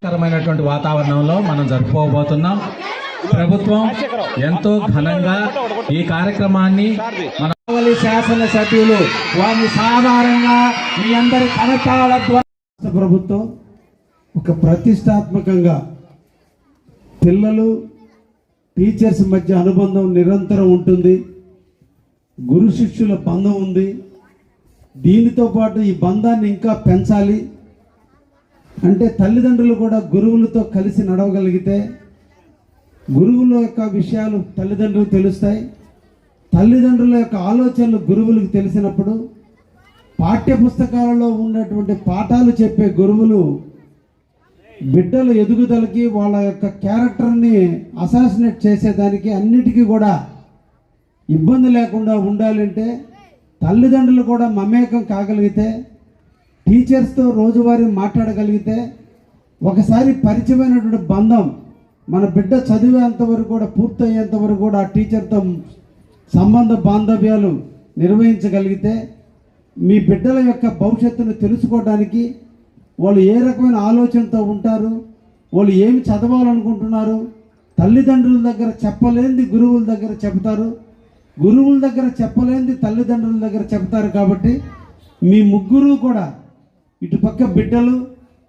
కరమైనటువంటి వాతావరణంలో మనం జరుపుకోబోతున్నాం. ప్రభుత్వం ఎంతో ఘనంగా ఈ కార్యక్రమాన్ని మన శాసన సభ్యులు వారిని సాధారణంగా మీ అందరి కనకాల ద్వారా ప్రభుత్వం ఒక ప్రతిష్టాత్మకంగా పిల్లలు టీచర్స్ మధ్య అనుబంధం నిరంతరం ఉంటుంది. గురు శిష్యుల బంధం ఉంది. దీనితో పాటు ఈ బంధాన్ని ఇంకా పెంచాలి అంటే తల్లిదండ్రులు కూడా గురువులతో కలిసి నడవగలిగితే గురువుల యొక్క విషయాలు తల్లిదండ్రులకు తెలుస్తాయి. తల్లిదండ్రుల యొక్క ఆలోచనలు గురువులకు తెలిసినప్పుడు పాఠ్య పుస్తకాలలో ఉన్నటువంటి పాఠాలు చెప్పే గురువులు బిడ్డల ఎదుగుదలకి వాళ్ళ యొక్క క్యారెక్టర్ని అసాసినేట్ చేసేదానికి అన్నిటికీ కూడా ఇబ్బంది లేకుండా ఉండాలంటే తల్లిదండ్రులు కూడా మమేకం కాగలిగితే టీచర్స్తో రోజువారీ మాట్లాడగలిగితే ఒకసారి పరిచయమైనటువంటి బంధం మన బిడ్డ చదివేంత వరకు కూడా పూర్తయ్యేంత వరకు కూడా ఆ టీచర్తో సంబంధ బాంధవ్యాలు నిర్వహించగలిగితే మీ బిడ్డల యొక్క భవిష్యత్తును తెలుసుకోవడానికి వాళ్ళు ఏ రకమైన ఆలోచనతో ఉంటారు, వాళ్ళు ఏమి చదవాలనుకుంటున్నారు, తల్లిదండ్రుల దగ్గర చెప్పలేనిది గురువుల దగ్గర చెప్తారు, గురువుల దగ్గర చెప్పలేనిది తల్లిదండ్రుల దగ్గర చెప్తారు. కాబట్టి మీ ముగ్గురు కూడా ఇటుపక్క బిడ్డలు,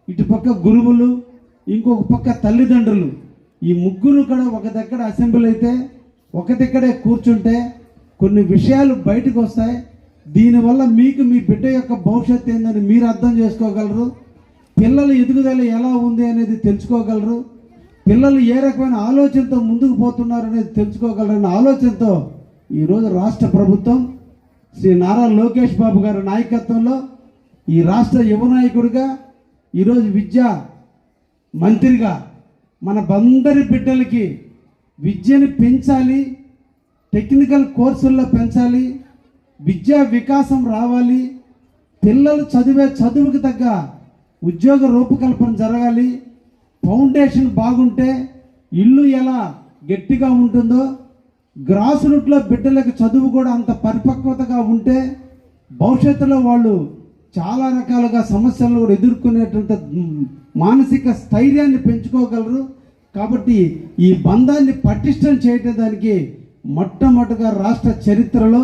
ఇటుపక్క గురువులు, ఇంకొక పక్క తల్లిదండ్రులు, ఈ ముగ్గురు కూడా ఒక దగ్గర అసెంబ్లీ అయితే ఒక దగ్గరే కూర్చుంటే కొన్ని విషయాలు బయటకు వస్తాయి. దీనివల్ల మీకు మీ బిడ్డ యొక్క భవిష్యత్తు ఏందని మీరు అర్థం చేసుకోగలరు. పిల్లల ఎదుగుదల ఎలా ఉంది అనేది తెలుసుకోగలరు. పిల్లలు ఏ రకమైన ఆలోచనతో ముందుకు పోతున్నారు అనేది తెలుసుకోగలరన్న ఆలోచనతో ఈరోజు రాష్ట్ర ప్రభుత్వం శ్రీ నారా లోకేష్ బాబు గారి నాయకత్వంలో ఈ రాష్ట్ర యువ నాయకుడిగా ఈరోజు విద్యా మంత్రిగా మన అందరి బిడ్డలకి విద్యని పెంచాలి, టెక్నికల్ కోర్సుల్లో పెంచాలి, విద్యా వికాసం రావాలి, పిల్లలు చదివే చదువుకి తగ్గ ఉద్యోగ రూపకల్పన జరగాలి, ఫౌండేషన్ బాగుంటే ఇల్లు ఎలా గట్టిగా ఉంటుందో గ్రాస్ రూట్లో బిడ్డలకు చదువు కూడా అంత పరిపక్వతగా ఉంటే భవిష్యత్తులో వాళ్ళు చాలా రకాలుగా సమస్యలను కూడా ఎదుర్కొనేటువంటి మానసిక స్థైర్యాన్ని పెంచుకోగలరు. కాబట్టి ఈ బంధాన్ని పటిష్టం చేయడానికి మొట్టమొదటిగా రాష్ట్ర చరిత్రలో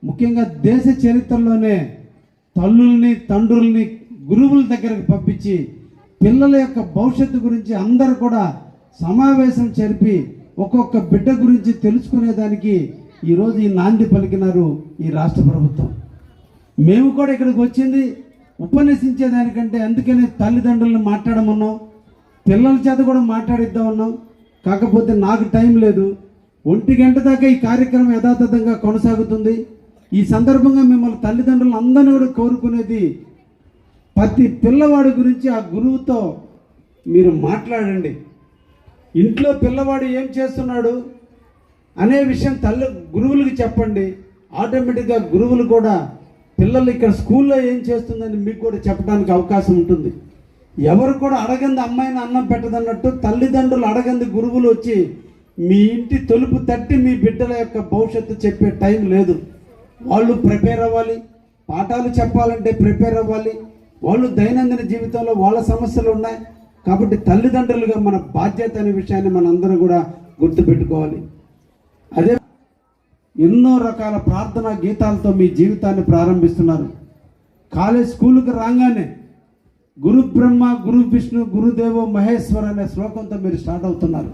ముఖ్యంగా దేశ చరిత్రలోనే తల్లుల్ని తండ్రుల్ని గురువుల దగ్గరకు పంపించి పిల్లల యొక్క భవిష్యత్తు గురించి అందరూ కూడా సమావేశం జరిపి ఒక్కొక్క బిడ్డ గురించి తెలుసుకునేదానికి ఈరోజు ఈ నాంది పలికినారు ఈ రాష్ట్ర ప్రభుత్వం. మేము కూడా ఇక్కడికి వచ్చింది ఉపన్యసించేదానికంటే అందుకని తల్లిదండ్రులను మాట్లాడమన్నాం, పిల్లల చేత కూడా మాట్లాడిద్దాం ఉన్నాం. కాకపోతే నాకు టైం లేదు. 1 గంట దాకా ఈ కార్యక్రమం యథాతథంగా కొనసాగుతుంది. ఈ సందర్భంగా మిమ్మల్ని తల్లిదండ్రులు అందరినీ కూడా కోరుకునేది ప్రతి పిల్లవాడి గురించి ఆ గురువుతో మీరు మాట్లాడండి. ఇంట్లో పిల్లవాడు ఏం చేస్తున్నాడు అనే విషయం గురువులకు చెప్పండి. ఆటోమేటిక్గా గురువులు కూడా పిల్లలు ఇక్కడ స్కూల్లో ఏం చేస్తుందని మీకు కూడా చెప్పడానికి అవకాశం ఉంటుంది. ఎవరు కూడా అడగంది అమ్మాయిని అన్నం పెట్టదన్నట్టు తల్లిదండ్రులు అడగంది గురువులు వచ్చి మీ ఇంటి తలుపు తట్టి మీ బిడ్డల యొక్క భవిష్యత్తు చెప్పే టైం లేదు. వాళ్ళు ప్రిపేర్ అవ్వాలి, పాఠాలు చెప్పాలంటే ప్రిపేర్ అవ్వాలి, వాళ్ళు దైనందిన జీవితంలో వాళ్ళ సమస్యలు ఉన్నాయి. కాబట్టి తల్లిదండ్రులుగా మన బాధ్యత అనే విషయాన్ని మనందరూ కూడా గుర్తుపెట్టుకోవాలి. అదే ఎన్నో రకాల ప్రార్థనా గీతాలతో మీ జీవితాన్ని ప్రారంభిస్తున్నారు. కాలేజ్ స్కూల్కి రాగానే గురు బ్రహ్మ గురు విష్ణు గురుదేవో మహేశ్వర అనే శ్లోకంతో మీరు స్టార్ట్ అవుతున్నారు.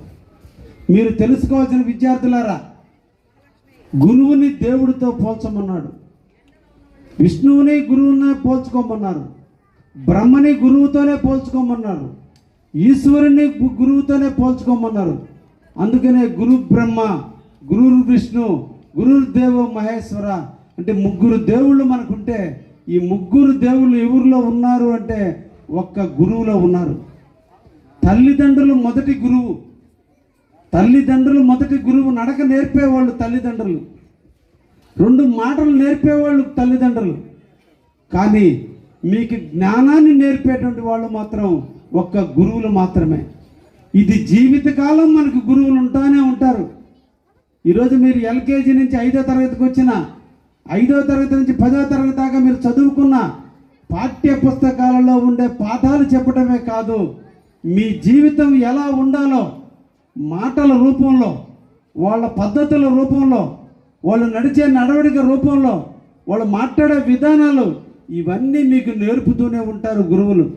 మీరు తెలుసుకోవాల్సిన విద్యార్థులారా, గురువుని దేవుడితో పోల్చమన్నాడు, విష్ణువుని గురువుని పోల్చుకోమన్నారు, బ్రహ్మని గురువుతోనే పోల్చుకోమన్నారు, ఈశ్వరుని గురువుతోనే పోల్చుకోమన్నారు. అందుకనే గురు బ్రహ్మ గురు విష్ణు గురుదేవో మహేశ్వర అంటే ముగ్గురు దేవుళ్ళు మనకుంటే ఈ ముగ్గురు దేవుళ్ళు ఎవరిలో ఉన్నారు అంటే ఒక్క గురువులో ఉన్నారు. తల్లిదండ్రులు మొదటి గురువు. తల్లిదండ్రులు మొదటి గురువు. నడక నేర్పేవాళ్ళు తల్లిదండ్రులు, 2 మాటలు నేర్పేవాళ్ళు తల్లిదండ్రులు. కానీ మీకు జ్ఞానాన్ని నేర్పేటువంటి వాళ్ళు మాత్రం ఒక్క గురువులు మాత్రమే. ఇది జీవితకాలం మనకు గురువులు ఉంటానే ఉంటారు. ఈరోజు మీరు ఎల్కేజీ నుంచి 5వ తరగతికి వచ్చిన 5వ తరగతి నుంచి 10వ తరగతి దాకా మీరు చదువుకున్న పాఠ్య పుస్తకాలలో ఉండే పాఠాలు చెప్పడమే కాదు, మీ జీవితం ఎలా ఉండాలో మాటల రూపంలో, వాళ్ళ పద్ధతుల రూపంలో, వాళ్ళు నడిచే నడవడిక రూపంలో, వాళ్ళు మాట్లాడే విధానాలు, ఇవన్నీ మీకు నేర్పుతూనే ఉంటారు గురువులు.